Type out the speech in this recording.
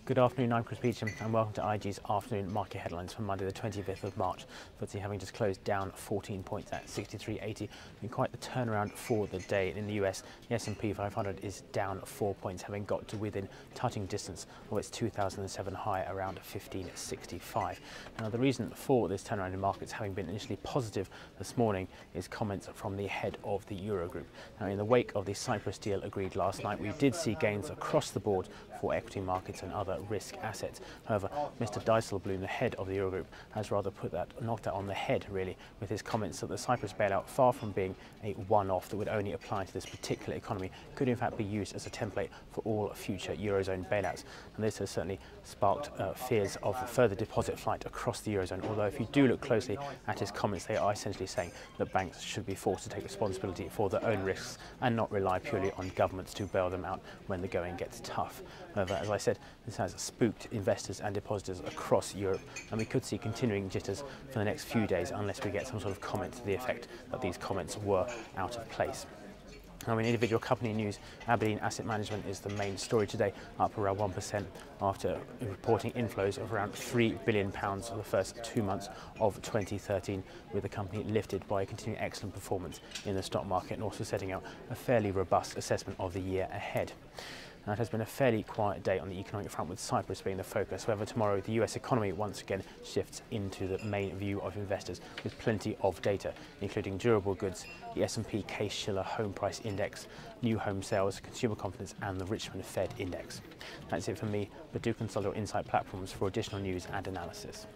Good afternoon, I'm Chris Beecham and welcome to IG's afternoon market headlines for Monday the 25th of March. FTSE having just closed down 14 points at 63.80, been quite the turnaround for the day. In the US, the S&P 500 is down 4 points, having got to within touching distance of its 2007 high around 1565. Now the reason for this turnaround in markets having been initially positive this morning is comments from the head of the Eurogroup. Now in the wake of the Cyprus deal agreed last night, we did see gains across the board for equity markets and other risk assets. However, Mr. Dijsselbloem, the head of the Eurogroup, has rather knocked that on the head, really, with his comments that the Cyprus bailout, far from being a one-off that would only apply to this particular economy, could in fact be used as a template for all future Eurozone bailouts. And this has certainly sparked fears of further deposit flight across the Eurozone, although if you do look closely at his comments, they are essentially saying that banks should be forced to take responsibility for their own risks and not rely purely on governments to bail them out when the going gets tough. However, as I said, this has spooked investors and depositors across Europe, and we could see continuing jitters for the next few days unless we get some sort of comment to the effect that these comments were out of place. Now in individual company news, Aberdeen Asset Management is the main story today, up around 1% after reporting inflows of around £3 billion for the first 2 months of 2013, with the company lifted by a continuing excellent performance in the stock market and also setting out a fairly robust assessment of the year ahead. Now, it has been a fairly quiet day on the economic front, with Cyprus being the focus. However, tomorrow the US economy once again shifts into the main view of investors with plenty of data, including durable goods, the S&P Case-Shiller home price index, new home sales, consumer confidence and the Richmond Fed index. That's it from me, but do consult your Insight platforms for additional news and analysis.